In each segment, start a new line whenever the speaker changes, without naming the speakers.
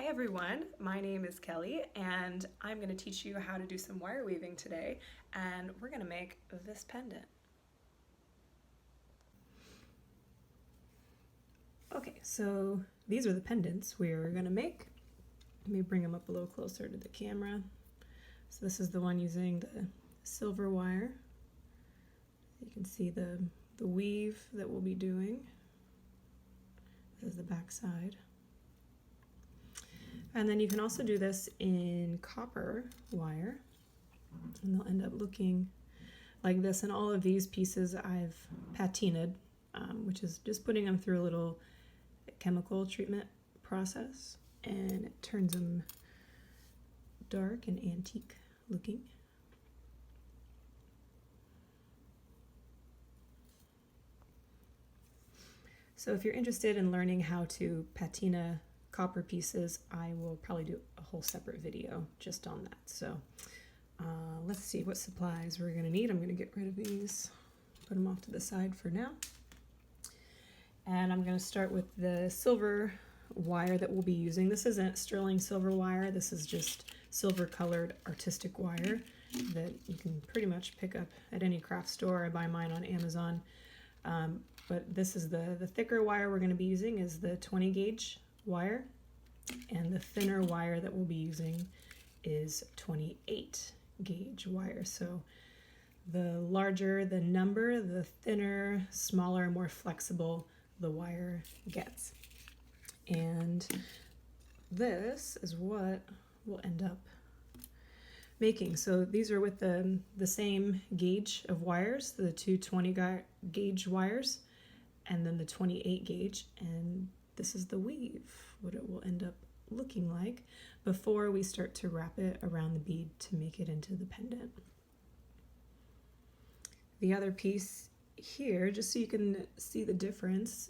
Hi everyone, my name is Kelly and I'm going to teach you how to do some wire weaving today, and we're going to make this pendant. Okay, so these are the pendants we're going to make. Let me bring them up a little closer to the camera. So this is the one using the silver wire. You can see the weave that we'll be doing. This is the back side. And then you can also do this in copper wire, and they'll end up looking like this. And all of these pieces I've patinaed, which is just putting them through a little chemical treatment process, and it turns them dark and antique looking. So if you're interested in learning how to patina copper pieces, I will probably do a whole separate video just on that. So let's see what supplies we're going to need. I'm going to get rid of these, put them off to the side for now. And I'm going to start with the silver wire that we'll be using. This isn't sterling silver wire. This is just silver colored artistic wire that you can pretty much pick up at any craft store. I buy mine on Amazon. But this is the thicker wire we're going to be using is the 20 gauge wire, and the thinner wire that we'll be using is 28 gauge wire. So the larger the number, the thinner, smaller, more flexible the wire gets. And this is what we'll end up making. So these are with the same gauge of wires, the two 20 gauge wires, and then the 28 gauge, and this is the weave, what it will end up looking like before we start to wrap it around the bead to make it into the pendant. The other piece here, just so you can see the difference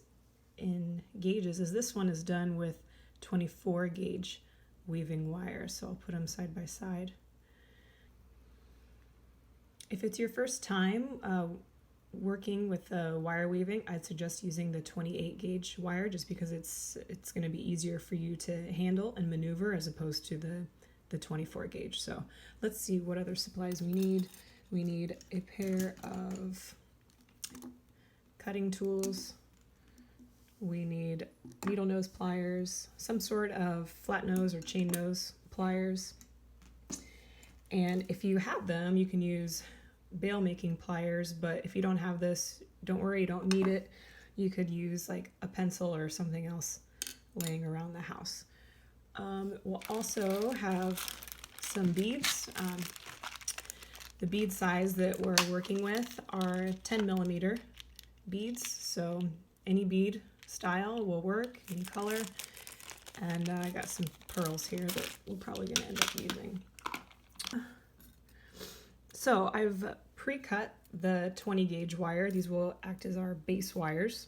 in gauges, is this one is done with 24 gauge weaving wire. So I'll put them side by side. If it's your first time working with wire weaving, I'd suggest using the 28 gauge wire just because it's going to be easier for you to handle and maneuver as opposed to the 24 gauge. So let's see what other supplies we need. We need a pair of cutting tools. We need needle nose pliers, some sort of flat nose or chain nose pliers. And if you have them, you can use bail making pliers, but if you don't have this, don't worry, you don't need it. You could use like a pencil or something else laying around the house. We'll also have some beads. The bead size that we're working with are 10 millimeter beads, so any bead style will work, any color. And I got some pearls here that we're probably going to end up using. So I've pre-cut the 20 gauge wire. These will act as our base wires,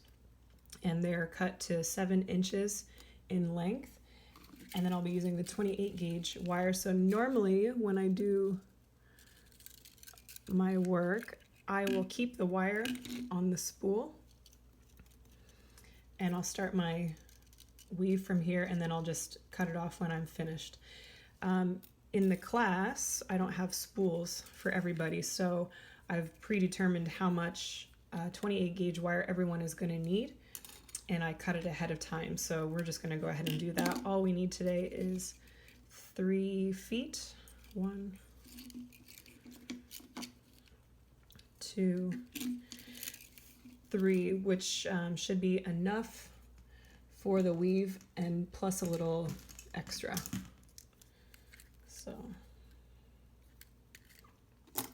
and they're cut to 7 inches in length. And then I'll be using the 28 gauge wire. So normally when I do my work, I will keep the wire on the spool, and I'll start my weave from here, and then I'll just cut it off when I'm finished. In the class, I don't have spools for everybody, so I've predetermined how much 28 gauge wire everyone is going to need, and I cut it ahead of time. So we're just going to go ahead and do that. All we need today is 3 feet. 1, 2, 3, which should be enough for the weave and plus a little extra. So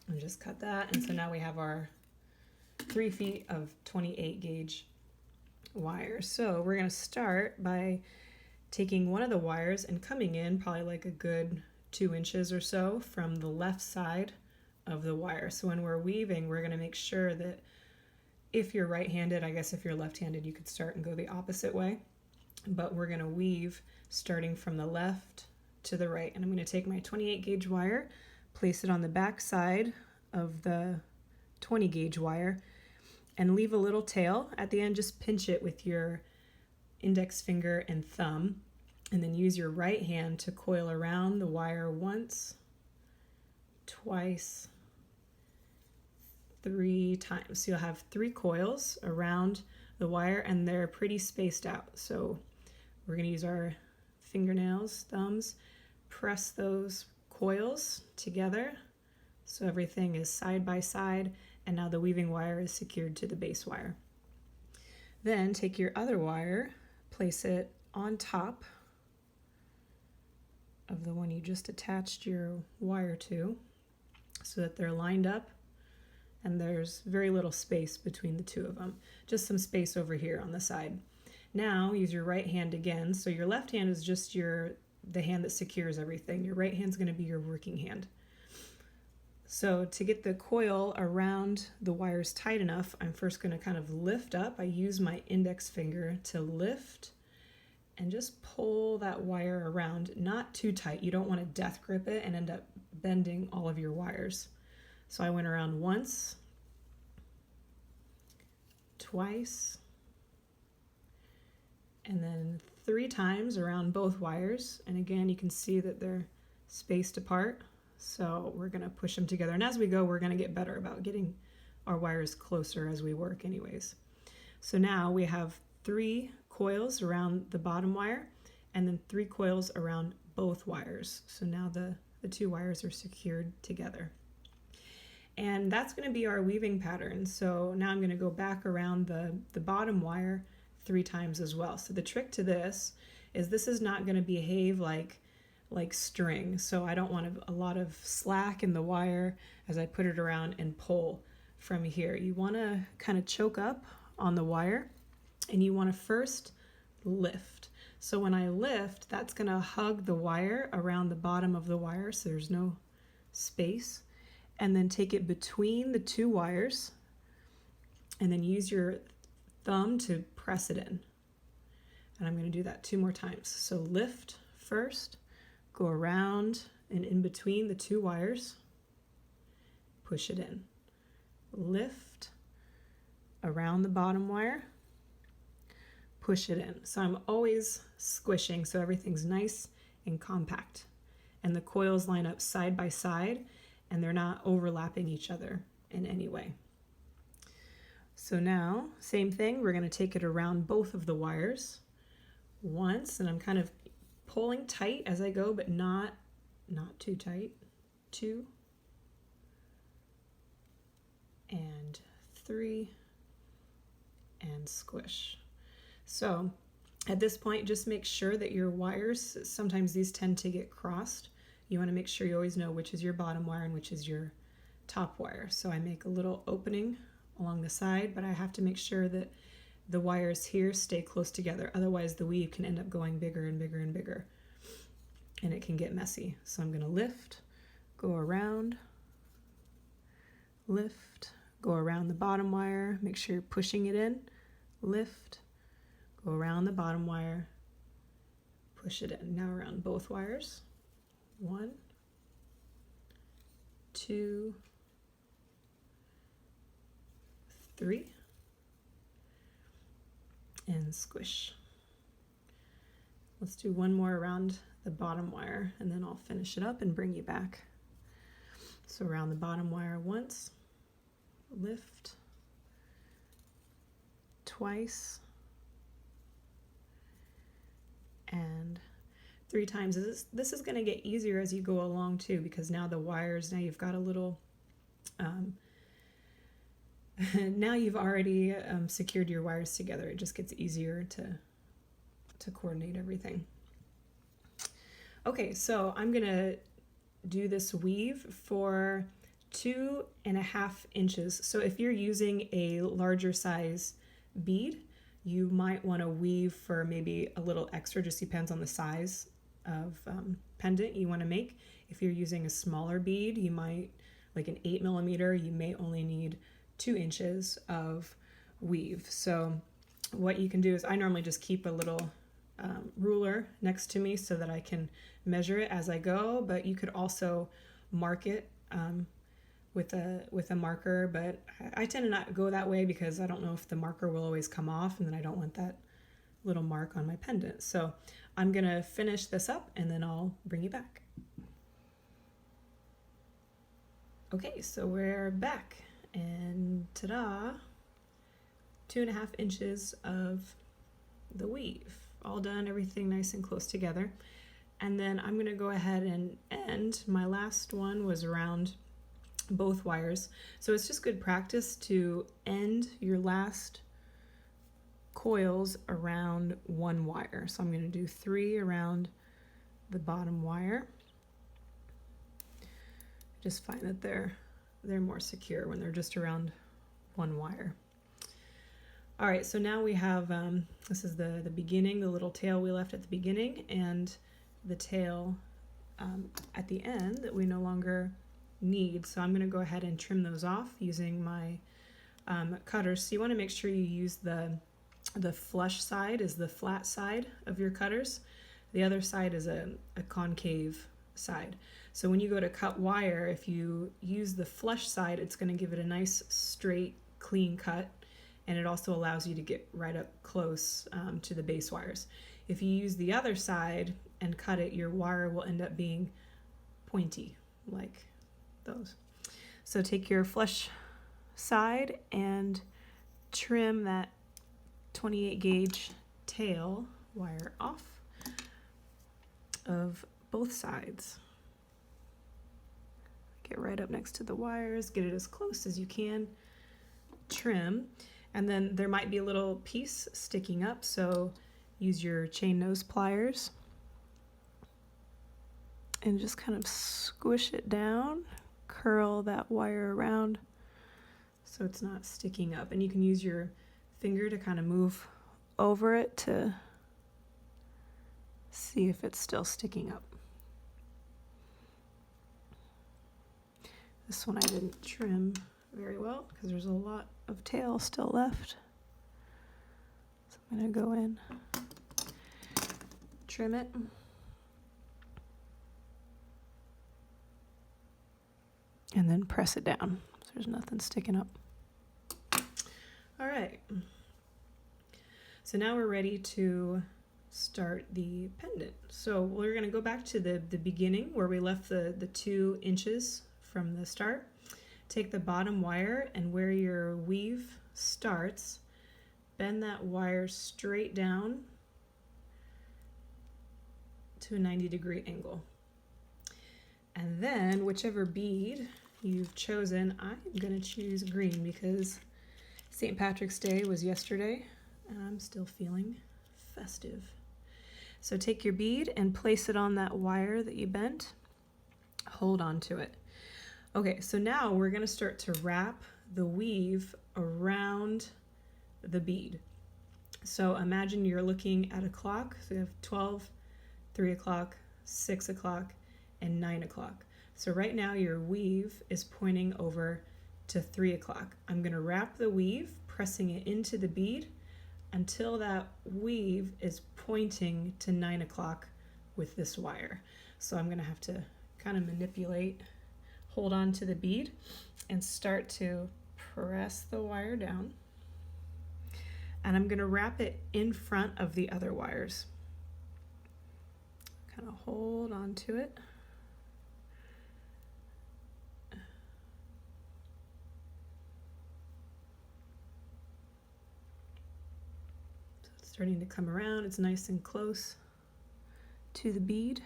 and just cut that, and so now we have our 3 feet of 28 gauge wire. So we're going to start by taking one of the wires and coming in probably like a good 2 inches or so from the left side of the wire. So when we're weaving, we're going to make sure that if you're right-handed, I guess if you're left-handed, you could start and go the opposite way, but we're going to weave starting from the left to the right. And I'm going to take my 28 gauge wire, place it on the back side of the 20 gauge wire, and leave a little tail at the end. Just pinch it with your index finger and thumb And then use your right hand to coil around the wire once, twice, 3 times. So you'll have 3 coils around the wire, and they're pretty spaced out. So we're going to use our fingernails, thumbs, press those coils together so everything is side by side, and now the weaving wire is secured to the base wire. Then take your other wire, place it on top of the one you just attached your wire to so that they're lined up and there's very little space between the two of them, just some space over here on the side. Now use your right hand again. So your left hand is just the hand that secures everything. Your right hand's going to be your working hand. So to get the coil around the wires tight enough, I'm first going to kind of lift up. I use my index finger to lift and just pull that wire around, not too tight. You don't want to death grip it and end up bending all of your wires. So I went around once, twice, and then 3 times around both wires. And again, you can see that they're spaced apart. So we're going to push them together. And as we go, we're going to get better about getting our wires closer as we work anyways. So now we have 3 coils around the bottom wire and then 3 coils around both wires. So now the 2 wires are secured together. And that's going to be our weaving pattern. So now I'm going to go back around the bottom wire 3 times as well. So the trick to this is not going to behave like string. So I don't want a lot of slack in the wire as I put it around and pull from here. You want to kind of choke up on the wire and you want to first lift. So when I lift, that's going to hug the wire around the bottom of the wire so there's no space. And then take it between the 2 wires and then use your thumb to press it in. And I'm going to do that 2 more times. So lift first, go around and in between the 2 wires, push it in. Lift around the bottom wire, push it in. So I'm always squishing so everything's nice and compact. And the coils line up side by side and they're not overlapping each other in any way. So now, same thing, we're going to take it around both of the wires once, and I'm kind of pulling tight as I go, but not too tight. 2 and 3 and squish. So at this point, just make sure that your wires, sometimes these tend to get crossed. You want to make sure you always know which is your bottom wire and which is your top wire. So I make a little opening along the side, but I have to make sure that the wires here stay close together. Otherwise the weave can end up going bigger and bigger and bigger and it can get messy. So I'm going to lift, go around, lift, go around the bottom wire, make sure you're pushing it in, lift, go around the bottom wire, push it in. Now around both wires. 1, 2, 3, and squish. Let's do one more around the bottom wire and then I'll finish it up and bring you back. So around the bottom wire once, lift, twice, and 3 times. This is going to get easier as you go along too, because now the wires, now you've got a little, now you've already secured your wires together. It just gets easier to coordinate everything. Okay, so I'm going to do this weave for 2.5 inches. So if you're using a larger size bead, you might want to weave for maybe a little extra, just depends on the size of pendant you want to make. If you're using a smaller bead, you might, like an 8mm, you may only need 2 inches of weave. So what you can do is I normally just keep a little ruler next to me so that I can measure it as I go, but you could also mark it with a marker, but I tend to not go that way because I don't know if the marker will always come off, and then I don't want that little mark on my pendant. So I'm gonna finish this up and then I'll bring you back. Okay, so we're back, and ta-da, 2.5 inches of the weave, all done, everything nice and close together. And then I'm gonna go ahead and end. My last one was around both wires. So it's just good practice to end your last coils around one wire. So I'm gonna do 3 around the bottom wire. Just find that they're more secure when they're just around one wire. All right, so now we have, this is the beginning, the little tail we left at the beginning, and the tail at the end that we no longer need. So I'm gonna go ahead and trim those off using my cutters. So you wanna make sure you use the flush side is the flat side of your cutters. The other side is a concave side. So when you go to cut wire, if you use the flush side, it's going to give it a nice straight clean cut, and it also allows you to get right up close to the base wires. If you use the other side and cut it, your wire will end up being pointy like those. So take your flush side and trim that 28 gauge tail wire off of both sides. Get right up next to the wires, get it as close as you can, trim, and then there might be a little piece sticking up, so use your chain nose pliers and just kind of squish it down, curl that wire around so it's not sticking up. And you can use your finger to kind of move over it to see if it's still sticking up. This one I didn't trim very well because there's a lot of tail still left. So I'm going to go in, trim it, and then press it down so there's nothing sticking up. All right. So now we're ready to start the pendant. So we're going to go back to the beginning where we left the 2 inches from the start. Take the bottom wire, and where your weave starts, bend that wire straight down to a 90-degree angle. And then whichever bead you've chosen, I'm going to choose green because St. Patrick's Day was yesterday and I'm still feeling festive. So take your bead and place it on that wire that you bent. Hold on to it. Okay, so now we're going to start to wrap the weave around the bead. So imagine you're looking at a clock. So you have 12, 3 o'clock, 6 o'clock, and 9 o'clock. So right now your weave is pointing over to 3 o'clock. I'm going to wrap the weave, pressing it into the bead until that weave is pointing to 9 o'clock with this wire. So I'm going to have to kind of manipulate, hold on to the bead, and start to press the wire down. And I'm going to wrap it in front of the other wires. Kind of hold on to it. So it's starting to come around. It's nice and close to the bead.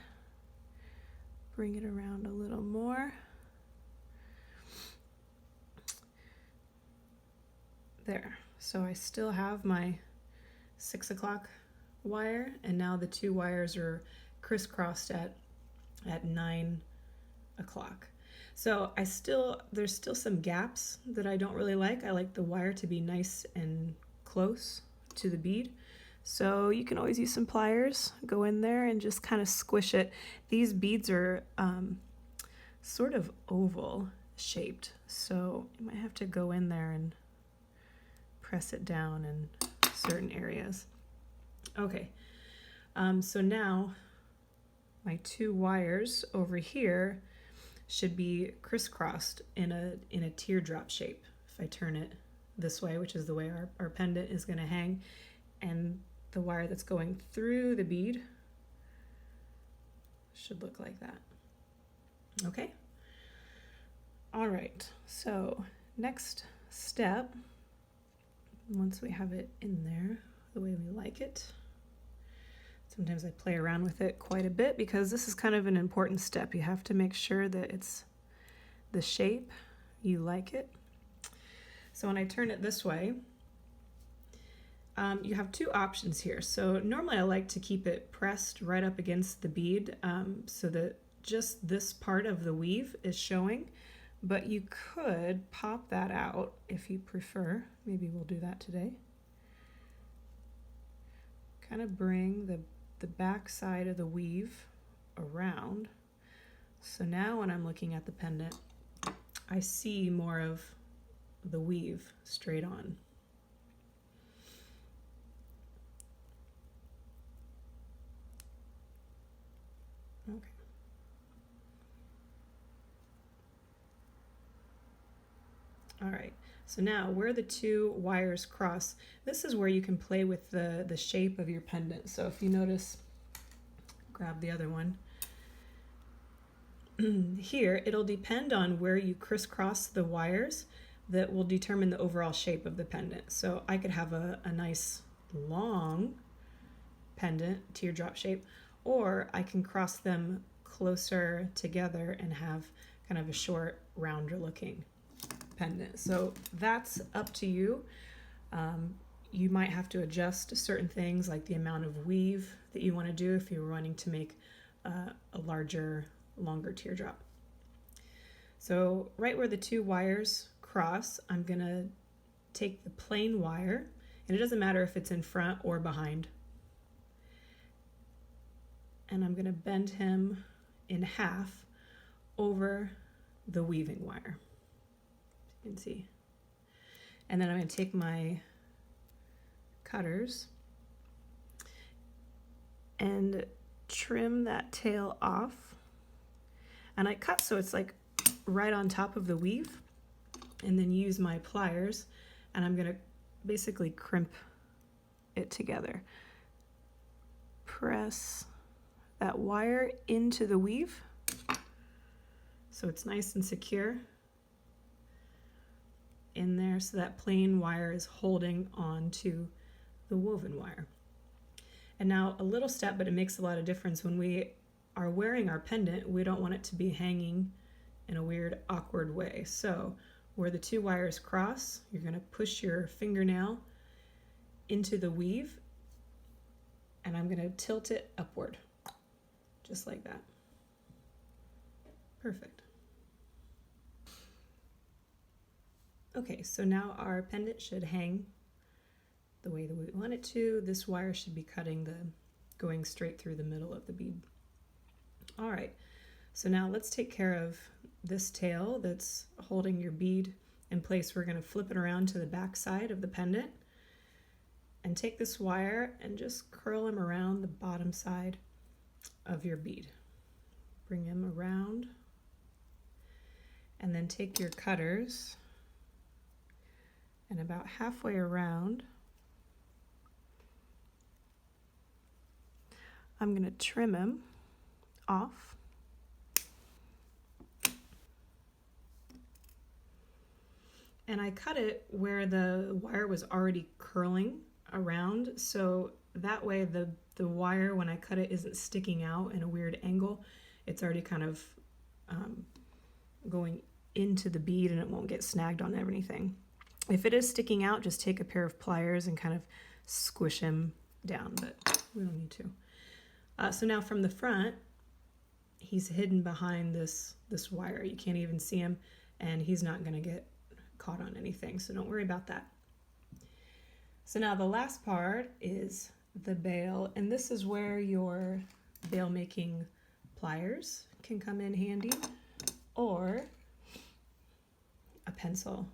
Bring it around a little more. There. So I still have my 6 o'clock wire, and now the 2 wires are crisscrossed at 9 o'clock. So there's still some gaps that I don't really like. I like the wire to be nice and close to the bead. So you can always use some pliers, go in there and just kind of squish it. These beads are sort of oval shaped, so you might have to go in there and press it down in certain areas. Okay, so now my 2 wires over here should be crisscrossed in a teardrop shape. If I turn it this way, which is the way our pendant is going to hang, and the wire that's going through the bead should look like that. Okay. All right, so next step, once we have it in there the way we like it, sometimes I play around with it quite a bit because this is kind of an important step. You have to make sure that it's the shape you like it. So when I turn it this way, you have two options here. So normally I like to keep it pressed right up against the bead so that just this part of the weave is showing, but you could pop that out if you prefer. Maybe we'll do that today. Kind of bring the back side of the weave around. So now when I'm looking at the pendant, I see more of the weave straight on. Okay. All right, so now where the two wires cross, this is where you can play with the shape of your pendant. So if you notice, grab the other one. Here, it'll depend on where you crisscross the wires that will determine the overall shape of the pendant. So I could have a nice long pendant, teardrop shape, or I can cross them closer together and have kind of a short, rounder looking pendant. So that's up to you. You might have to adjust certain things like the amount of weave that you want to do if you're wanting to make a larger, longer teardrop. So right where the two wires cross, I'm going to take the plain wire, and it doesn't matter if it's in front or behind, and I'm going to bend him in half over the weaving wire. You can see. And then I'm going to take my cutters and trim that tail off. And I cut so it's like right on top of the weave, and then use my pliers, and I'm going to basically crimp it together. Press that wire into the weave so it's nice and secure in there, so that plain wire is holding on to the woven wire. And now a little step, but it makes a lot of difference. When we are wearing our pendant, we don't want it to be hanging in a weird, awkward way. So where the two wires cross, you're going to push your fingernail into the weave, and I'm going to tilt it upward, just like that. Perfect. Okay, so now our pendant should hang the way that we want it to. This wire should be going straight through the middle of the bead. All right, so now let's take care of this tail that's holding your bead in place. We're going to flip it around to the back side of the pendant and take this wire and just curl him around the bottom side of your bead. Bring him around, and then take your cutters, and about halfway around, I'm going to trim him off. And I cut it where the wire was already curling around, so that way the wire, when I cut it, isn't sticking out in a weird angle. It's already kind of going into the bead, and it won't get snagged on anything. If it is sticking out, just take a pair of pliers and kind of squish him down, but we don't need to. So now from the front, he's hidden behind this wire. You can't even see him, and he's not going to get caught on anything, so don't worry about that. So now the last part is the bail, and this is where your bail making pliers can come in handy, or a pencil.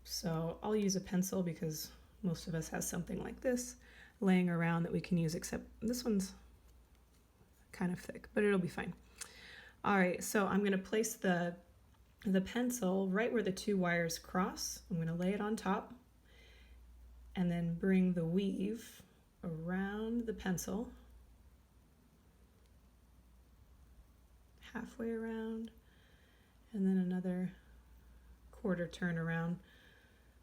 So I'll use a pencil because most of us have something like this laying around that we can use, except this one's kind of thick, but it'll be fine. All right, so I'm going to place the pencil right where the two wires cross. I'm going to lay it on top and then bring the weave around the pencil, halfway around, and then another quarter turn around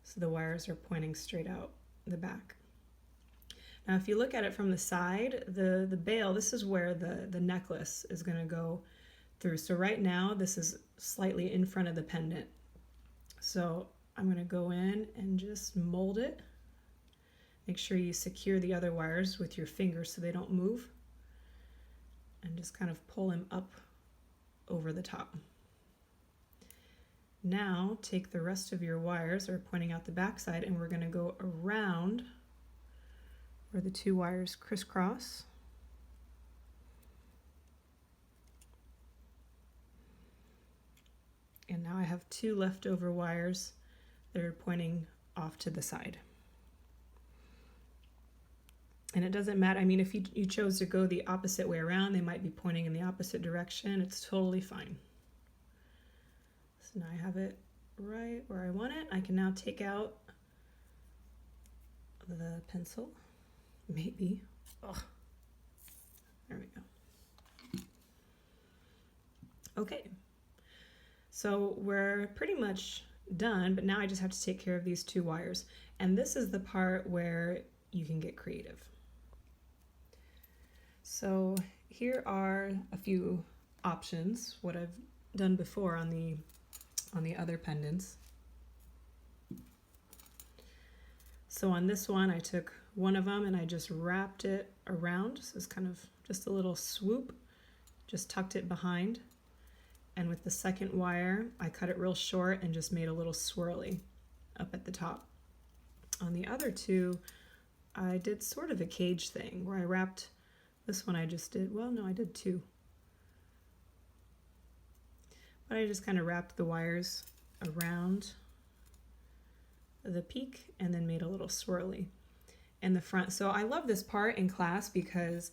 so the wires are pointing straight out the back. Now if you look at it from the side, the bail, this is where the necklace is going to go through. So right now this is slightly in front of the pendant. So I'm going to go in and just mold it. Make sure you secure the other wires with your fingers so they don't move. And just kind of pull them up over the top. Now take the rest of your wires that are pointing out the back side, and we're going to go around where the two wires crisscross. And now I have two leftover wires that are pointing off to the side. And it doesn't matter, I mean, if you chose to go the opposite way around, they might be pointing in the opposite direction. It's totally fine. So now I have it right where I want it. I can now take out the pencil, maybe. Oh, there we go. Okay, so we're pretty much done, but now I just have to take care of these two wires. And this is the part where you can get creative. So here are a few options, what I've done before on the other pendants. So on this one, I took one of them and I just wrapped it around. So it's kind of just a little swoop, just tucked it behind. And with the second wire, I cut it real short and just made a little swirly up at the top. On the other two, I did sort of a cage thing where I wrapped, this one I just did, well, no, I did two. But I just kind of wrapped the wires around the peak and then made a little swirly in the front. So I love this part in class because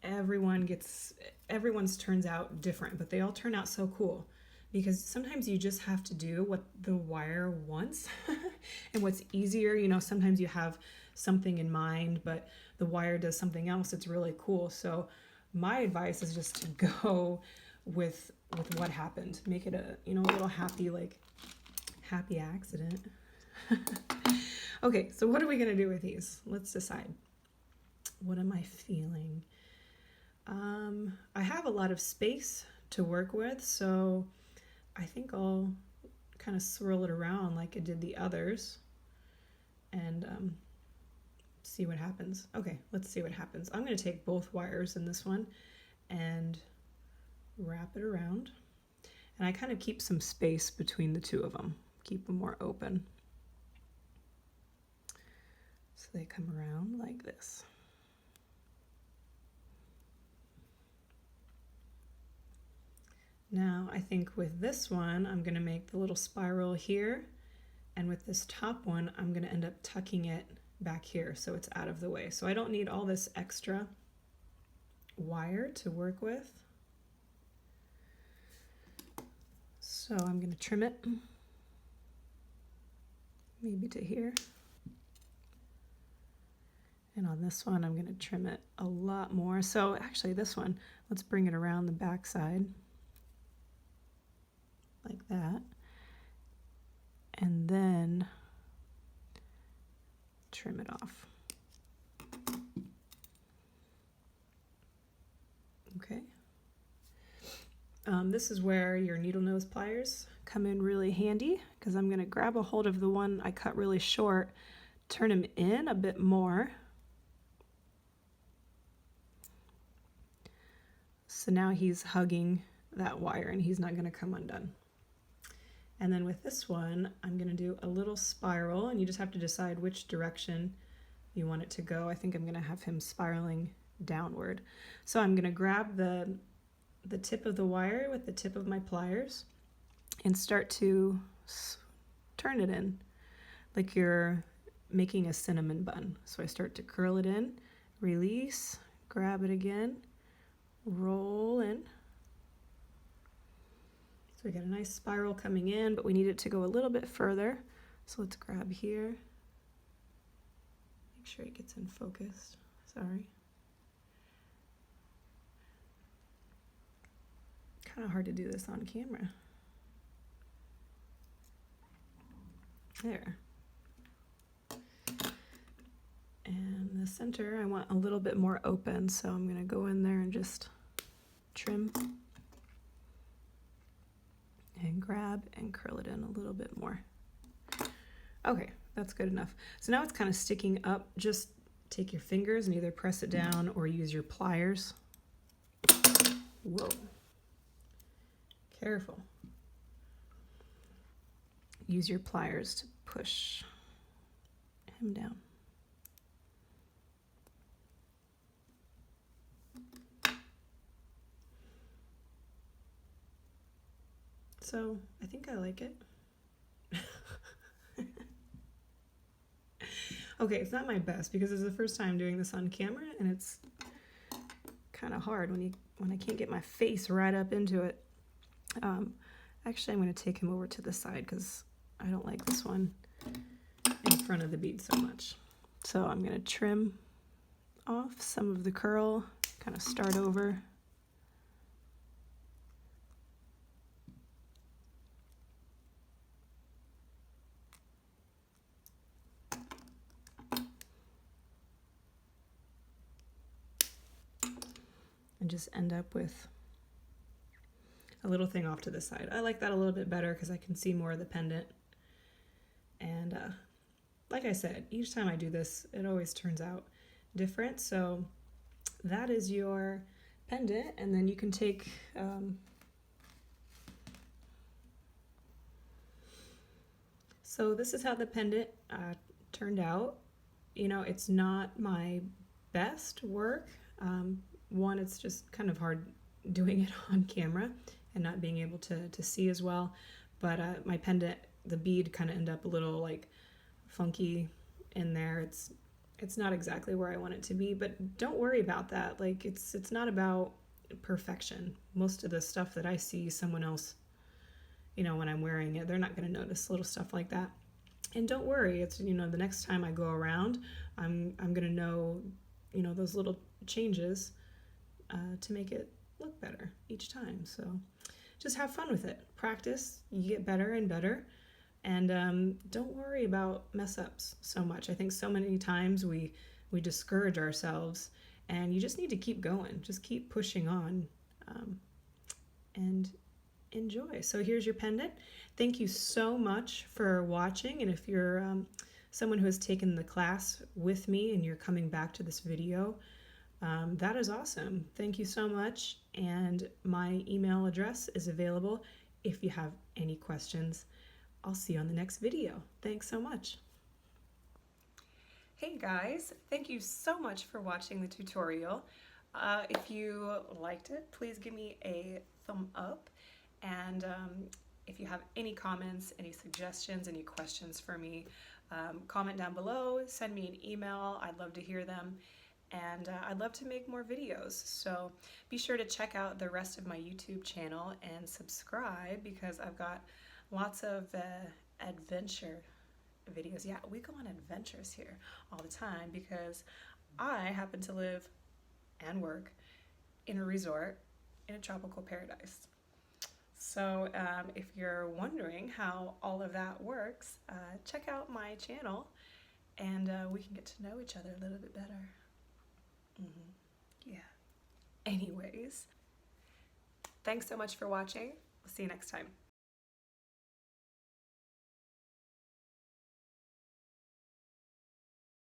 everyone's turns out different, but they all turn out so cool because sometimes you just have to do what the wire wants and what's easier. You know, sometimes you have something in mind, but the wire does something else. It's really cool. So my advice is just to go with what happened. Make it a, you know, a little happy accident. Okay, so what are we gonna do with these? Let's decide. What am I feeling? I have a lot of space to work with, so I think I'll kind of swirl it around like I did the others and see what happens. Okay, let's see what happens. I'm going to take both wires in this one and wrap it around. And I kind of keep some space between the two of them, keep them more open. So they come around like this. Now I think with this one, I'm going to make the little spiral here, and with this top one, I'm going to end up tucking it back here so it's out of the way. So I don't need all this extra wire to work with. So I'm going to trim it maybe to here. And on this one, I'm going to trim it a lot more. So actually this one, let's bring it around the back side. Like that, and then trim it off. Okay. This is where your needle nose pliers come in really handy because I'm going to grab a hold of the one I cut really short, turn him in a bit more. So now he's hugging that wire and he's not going to come undone. And then with this one, I'm going to do a little spiral, and you just have to decide which direction you want it to go. I think I'm going to have him spiraling downward. So I'm going to grab the tip of the wire with the tip of my pliers and start to turn it in like you're making a cinnamon bun. So I start to curl it in, release, grab it again, roll in. So we got a nice spiral coming in, but we need it to go a little bit further. So let's grab here. Make sure it gets in focus. Sorry. Kind of hard to do this on camera. There. And the center, I want a little bit more open, so I'm going to go in there and just trim and grab and curl it in a little bit more. Okay, that's good enough. So now it's kind of sticking up. Just take your fingers and either press it down or use your pliers. Whoa. Careful. Use your pliers to push him down. So I think I like it. Okay, it's not my best because it's the first time doing this on camera and it's kind of hard when I can't get my face right up into it. Actually, I'm going to take him over to the side because I don't like this one in front of the bead so much. So I'm going to trim off some of the curl, kind of start over. And just end up with a little thing off to the side. I like that a little bit better because I can see more of the pendant. And like I said, each time I do this, it always turns out different. So that is your pendant, and then you can take so this is how the pendant turned out. You know, it's not my best work. One, it's just kind of hard doing it on camera and not being able to see as well. But my pendant, the bead kind of ended up a little like funky in there. It's not exactly where I want it to be, but don't worry about that. Like it's not about perfection. Most of the stuff that I see someone else, you know, when I'm wearing it, they're not going to notice little stuff like that. And don't worry, it's, you know, the next time I go around, I'm going to know, you know, those little changes to make it look better each time. So just have fun with it. Practice, you get better and better. And don't worry about mess ups so much. I think so many times we discourage ourselves, and you just need to keep going. Just keep pushing on and enjoy. So here's your pendant. Thank you so much for watching. And if you're someone who has taken the class with me and you're coming back to this video, that is awesome. Thank you so much. And my email address is available if you have any questions. I'll see you on the next video. Thanks so much. Hey guys, thank you so much for watching the tutorial. If you liked it, please give me a thumb up. And if you have any comments, any suggestions, any questions for me, comment down below, send me an email. I'd love to hear them. And I'd love to make more videos. So be sure to check out the rest of my YouTube channel and subscribe, because I've got lots of adventure videos. Yeah, we go on adventures here all the time because I happen to live and work in a resort in a tropical paradise. So if you're wondering how all of that works, check out my channel and we can get to know each other a little bit better. Yeah. Anyways, thanks so much for watching. We'll see you next time.